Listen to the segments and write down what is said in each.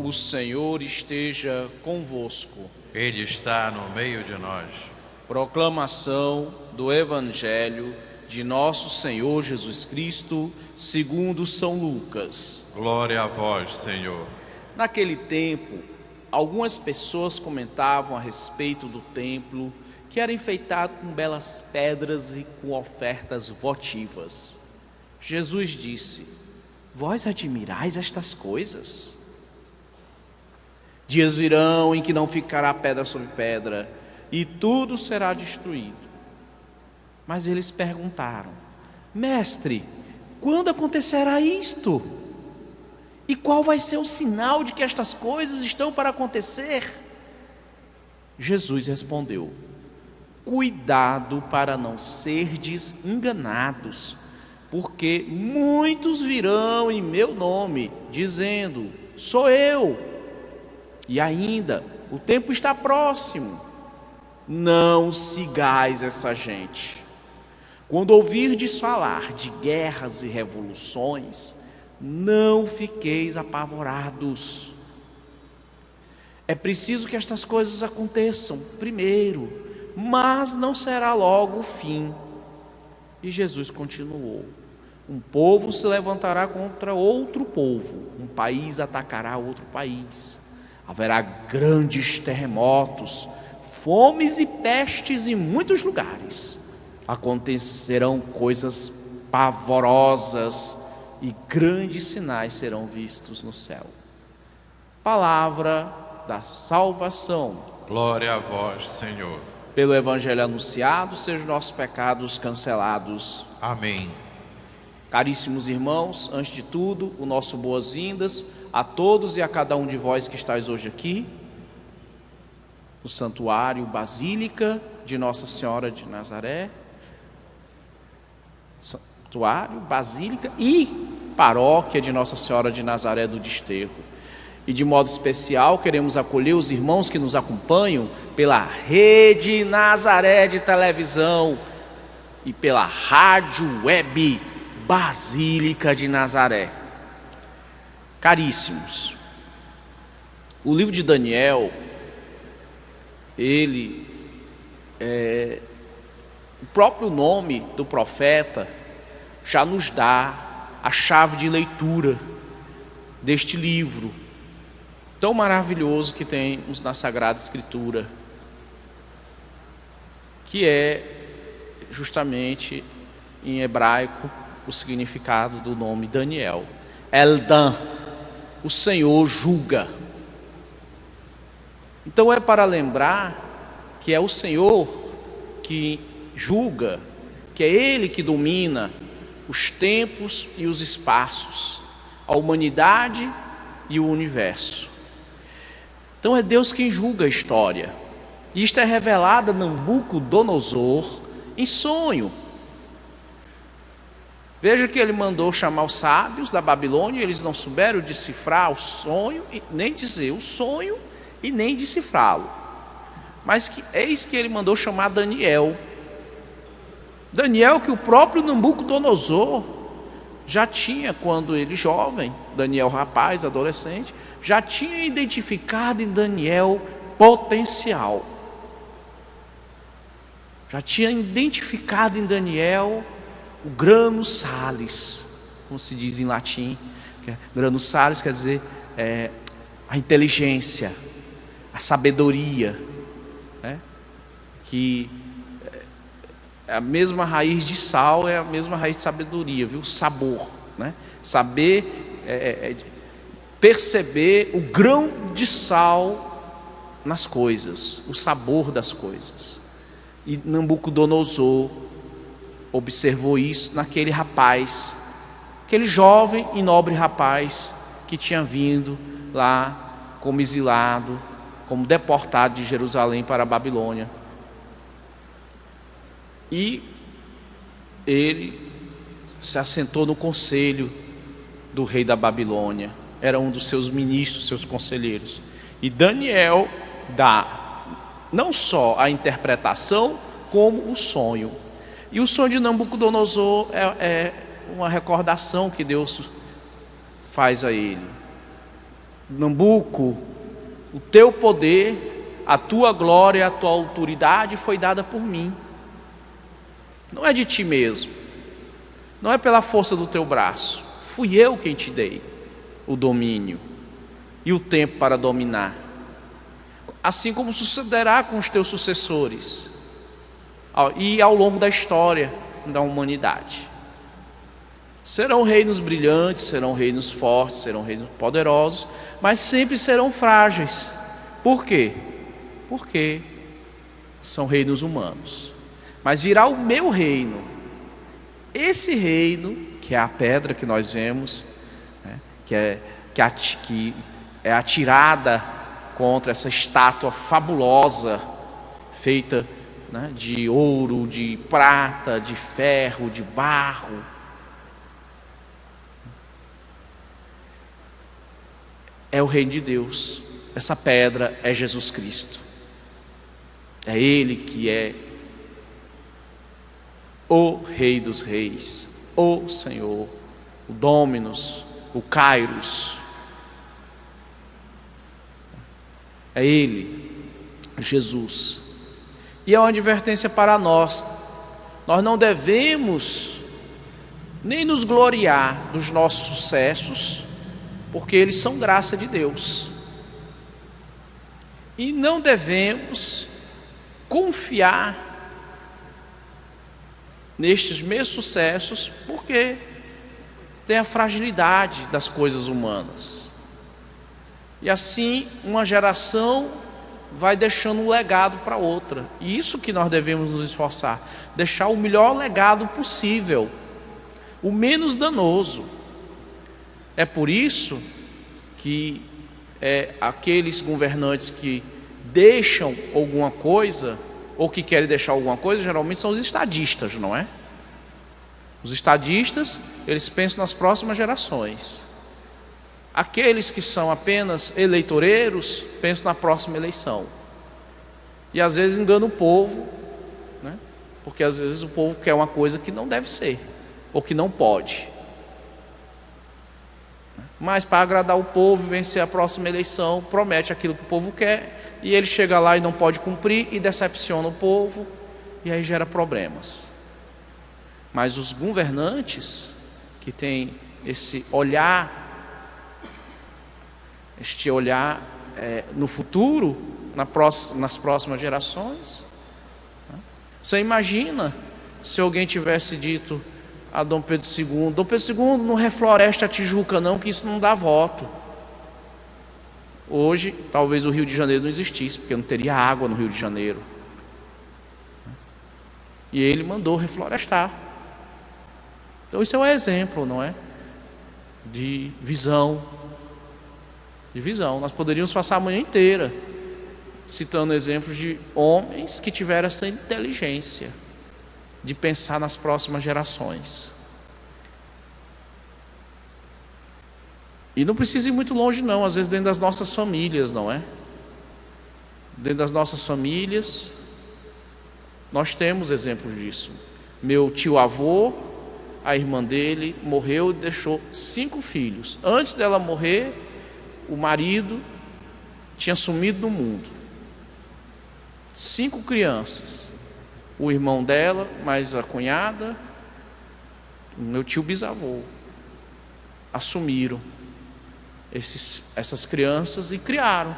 O Senhor esteja convosco. Ele está no meio de nós. Proclamação do Evangelho de nosso Senhor Jesus Cristo, segundo São Lucas. Glória a vós, Senhor. Naquele tempo, algumas pessoas comentavam a respeito do templo, que era enfeitado com belas pedras e com ofertas votivas. Jesus disse: vós admirais estas coisas? Dias virão em que não ficará pedra sobre pedra, e tudo será destruído. Mas eles perguntaram: Mestre, quando acontecerá isto? E qual vai ser o sinal de que estas coisas estão para acontecer? Jesus respondeu: cuidado para não serdes enganados, porque muitos virão em meu nome, dizendo: sou eu. E ainda, o tempo está próximo. Não sigais essa gente. Quando ouvirdes falar de guerras e revoluções, não fiqueis apavorados. É preciso que estas coisas aconteçam primeiro, mas não será logo o fim. E Jesus continuou: um povo se levantará contra outro povo, um país atacará outro país. Haverá grandes terremotos, fomes e pestes em muitos lugares. Acontecerão coisas pavorosas e grandes sinais serão vistos no céu. Palavra da salvação. Glória a vós, Senhor. Pelo Evangelho anunciado, sejam nossos pecados cancelados. Amém. Caríssimos irmãos, antes de tudo, o nosso boas-vindas a todos e a cada um de vós que estáis hoje aqui, no Santuário Basílica de Nossa Senhora de Nazaré, Santuário, Basílica e Paróquia de Nossa Senhora de Nazaré do Desterro. E de modo especial queremos acolher os irmãos que nos acompanham pela Rede Nazaré de televisão e pela Rádio Web Basílica de Nazaré. Caríssimos, o livro de Daniel, o próprio nome do profeta já nos dá a chave de leitura deste livro tão maravilhoso que temos na Sagrada Escritura, que é justamente em hebraico o significado do nome Daniel. Eldan, o Senhor julga. Então é para lembrar que é o Senhor que julga, que é Ele que domina os tempos e os espaços, a humanidade e o universo. Então é Deus quem julga a história. E isto é revelado a Nabucodonosor em sonho. Veja que ele mandou chamar os sábios da Babilônia, eles não souberam decifrar o sonho, nem dizer o sonho e nem decifrá-lo. Mas eis que ele mandou chamar Daniel. Daniel que o próprio Nabucodonosor já tinha, quando ele jovem, Daniel rapaz, adolescente, já tinha identificado em Daniel potencial. Já tinha identificado em Daniel o grano salis, como se diz em latim. Grano salis quer dizer a inteligência, a sabedoria, né? Que a mesma raiz de sal é a mesma raiz de sabedoria, viu? Sabor, né? Saber perceber o grão de sal nas coisas, o sabor das coisas. E Nabucodonosor observou isso naquele rapaz, aquele jovem e nobre rapaz que tinha vindo lá como exilado, como deportado de Jerusalém para a Babilônia. E ele se assentou no conselho do rei da Babilônia, era um dos seus ministros, seus conselheiros. E Daniel dá não só a interpretação, como o sonho. E o sonho de Nabucodonosor é uma recordação que Deus faz a ele. Nabuco, o teu poder, a tua glória, a tua autoridade foi dada por mim. Não é de ti mesmo, não é pela força do teu braço. Fui eu quem te dei o domínio e o tempo para dominar. Assim como sucederá com os teus sucessores e ao longo da história da humanidade. Serão reinos brilhantes, serão reinos fortes, serão reinos poderosos, mas sempre serão frágeis. Por quê? Porque são reinos humanos. Mas virá o meu reino. Esse reino, que é a pedra que nós vemos, né, que é atirada contra essa estátua fabulosa, feita, né, de ouro, de prata, de ferro, de barro. É o reino de Deus. Essa pedra é Jesus Cristo. É Ele que é o Rei dos Reis, o Senhor, o Dominus, o Kairos. É Ele, Jesus. E é uma advertência para nós. Nós não devemos nem nos gloriar dos nossos sucessos, porque eles são graça de Deus. E não devemos confiar nestes mesmos sucessos, porque tem a fragilidade das coisas humanas. E assim uma geração vai deixando um legado para outra. E isso que nós devemos nos esforçar, deixar o melhor legado possível, o menos danoso. É por isso que aqueles governantes que deixam alguma coisa, ou que querem deixar alguma coisa, geralmente são os estadistas, não é? Os estadistas, eles pensam nas próximas gerações. Aqueles que são apenas eleitoreiros, pensam na próxima eleição. E às vezes enganam o povo, né? Porque às vezes o povo quer uma coisa que não deve ser, ou que não pode. Mas para agradar o povo, vencer a próxima eleição, promete aquilo que o povo quer, e ele chega lá e não pode cumprir, e decepciona o povo, e aí gera problemas. Mas os governantes que têm esse olhar, no futuro, nas próximas gerações, né? Você imagina se alguém tivesse dito a Dom Pedro II: Dom Pedro II, não refloresta a Tijuca não, que isso não dá voto. Hoje, talvez o Rio de Janeiro não existisse, porque não teria água no Rio de Janeiro. E ele mandou reflorestar. Então isso é um exemplo, não é? De visão. De visão. Nós poderíamos passar a manhã inteira citando exemplos de homens que tiveram essa inteligência de pensar nas próximas gerações. E não precisa ir muito longe não, às vezes dentro das nossas famílias, não é? Dentro das nossas famílias, nós temos exemplos disso. Meu tio-avô, a irmã dele, morreu e deixou 5 filhos. Antes dela morrer, o marido tinha sumido do mundo. 5 crianças. O irmão dela, mais a cunhada, o meu tio bisavô, assumiram essas crianças e criaram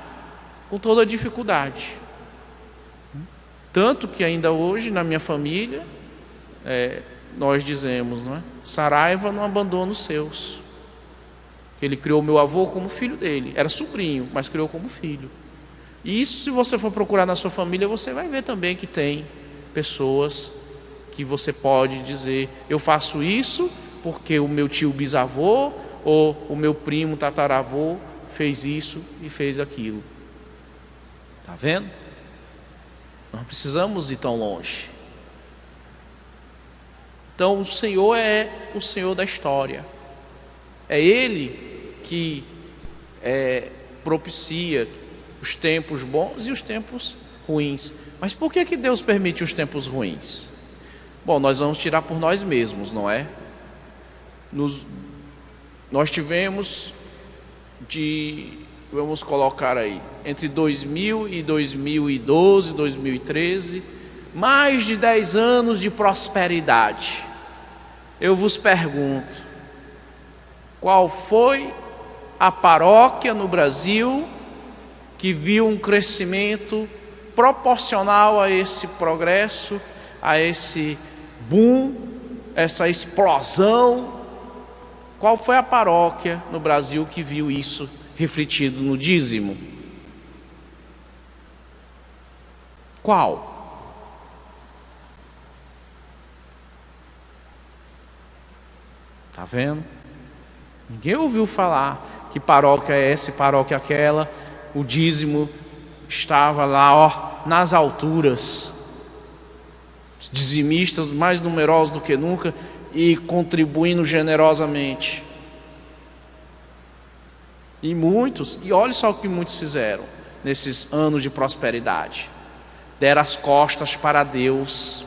com toda a dificuldade. Tanto que ainda hoje na minha família nós dizemos, não é? Saraiva não abandona os seus. Ele criou meu avô como filho dele, era sobrinho, mas criou como filho. E isso, se você for procurar na sua família, você vai ver também que tem pessoas que você pode dizer: eu faço isso porque o meu tio bisavô ou o meu primo tataravô fez isso e fez aquilo. Está vendo? Não precisamos ir tão longe. Então o Senhor é o Senhor da história. É Ele que propicia os tempos bons e os tempos ruins. Mas por que Deus permite os tempos ruins? Bom, nós vamos tirar por nós mesmos, não é? Nós tivemos de vamos colocar aí, entre 2000 e 2012, 2013, mais de 10 anos de prosperidade. Eu vos pergunto, qual foi a paróquia no Brasil que viu um crescimento proporcional a esse progresso, a esse boom, essa explosão? Qual foi a paróquia no Brasil que viu isso refletido no dízimo? Qual? Está vendo? Ninguém ouviu falar que paróquia é essa, paróquia aquela. O dízimo estava lá, nas alturas. Os dizimistas mais numerosos do que nunca e contribuindo generosamente. E olha só o que muitos fizeram nesses anos de prosperidade. Deram as costas para Deus,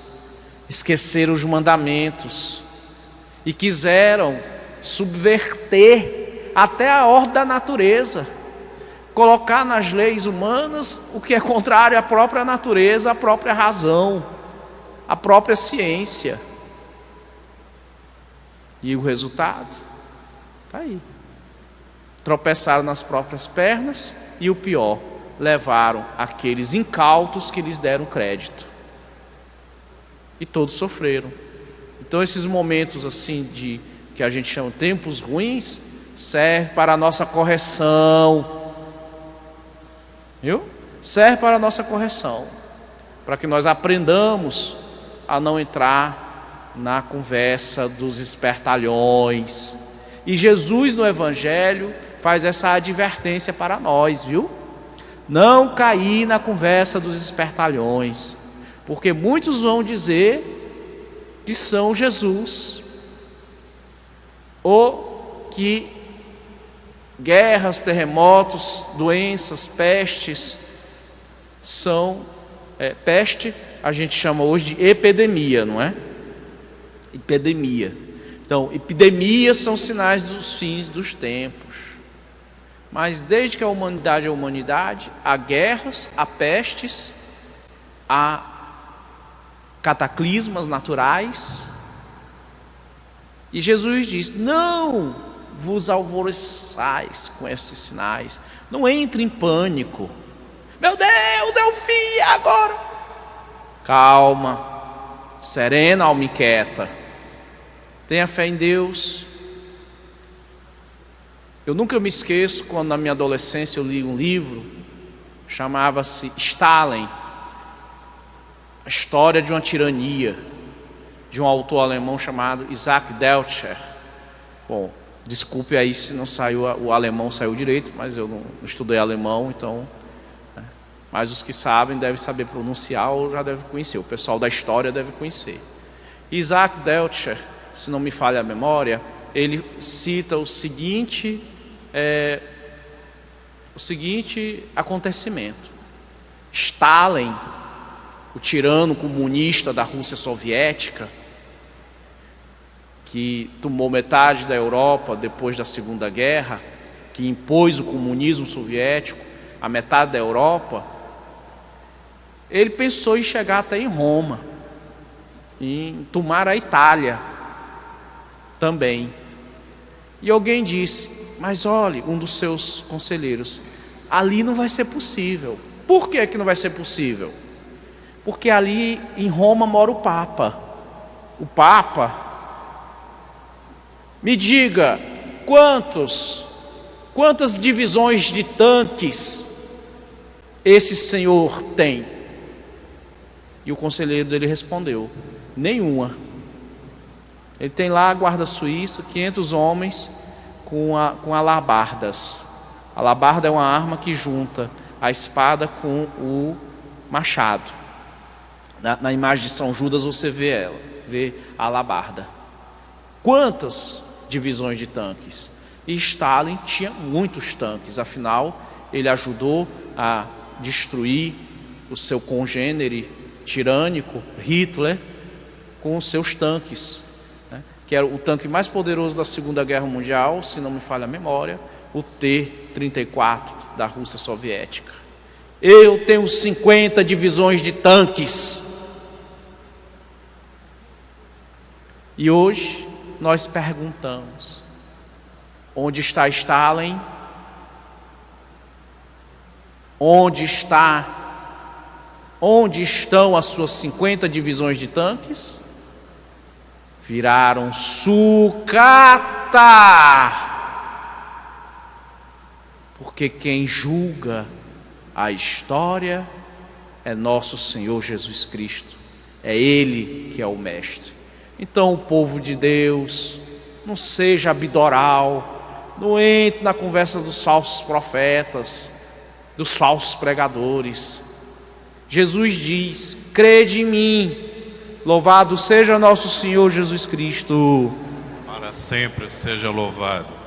esqueceram os mandamentos e quiseram subverter até a ordem da natureza, colocar nas leis humanas o que é contrário à própria natureza, à própria razão, à própria ciência. E o resultado está aí. Tropeçaram nas próprias pernas e o pior, levaram aqueles incautos que lhes deram crédito. E todos sofreram. Então esses momentos assim que a gente chama de tempos ruins, serve para a nossa correção. Viu? Serve para a nossa correção, para que nós aprendamos a não entrar na conversa dos espertalhões. E Jesus no Evangelho faz essa advertência para nós, viu? Não cair na conversa dos espertalhões, porque muitos vão dizer que são Jesus, ou que guerras, terremotos, doenças, pestes são peste a gente chama hoje de epidemia, não é? Epidemia. Então, epidemias são sinais dos fins dos tempos. Mas desde que a humanidade é a humanidade, há guerras, há pestes, há cataclismas naturais. E Jesus diz: não vos alvoroçais com esses sinais, não entre em pânico. Meu Deus, é o fim agora. Calma, serena, alma inquieta. Tenha fé em Deus. Eu nunca me esqueço quando na minha adolescência eu li um livro, chamava-se Stalin, a história de uma tirania, de um autor alemão chamado Isaac Deutscher. Bom, desculpe aí se não saiu, o alemão saiu direito, mas eu não estudei alemão, então... Mas os que sabem devem saber pronunciar ou já devem conhecer, o pessoal da história deve conhecer. Isaac Deutscher, se não me falha a memória, ele cita o seguinte acontecimento. Stalin, o tirano comunista da Rússia soviética, que tomou metade da Europa depois da Segunda Guerra, que impôs o comunismo soviético a metade da Europa, ele pensou em chegar até em Roma, em tomar a Itália também. E alguém disse: mas olhe, um dos seus conselheiros, ali não vai ser possível. Por que não vai ser possível? Porque ali em Roma mora o Papa. O Papa, me diga, quantas divisões de tanques esse senhor tem? E o conselheiro dele respondeu: nenhuma. Ele tem lá a guarda suíça, 500 homens com alabardas. A alabarda é uma arma que junta a espada com o machado. Na imagem de São Judas você vê a alabarda. Quantas divisões de tanques? E Stalin tinha muitos tanques, afinal ele ajudou a destruir o seu congênere tirânico, Hitler, com os seus tanques, né? Que era o tanque mais poderoso da Segunda Guerra Mundial, se não me falha a memória, o T-34 da Rússia Soviética. Eu tenho 50 divisões de tanques. E hoje nós perguntamos: onde está Stalin? Onde estão as suas 50 divisões de tanques? Viraram sucata. Porque quem julga a história é nosso Senhor Jesus Cristo. É Ele que é o mestre. Então, o povo de Deus, não seja abidoral, não entre na conversa dos falsos profetas, dos falsos pregadores. Jesus diz: crede em mim. Louvado seja nosso Senhor Jesus Cristo. Para sempre seja louvado.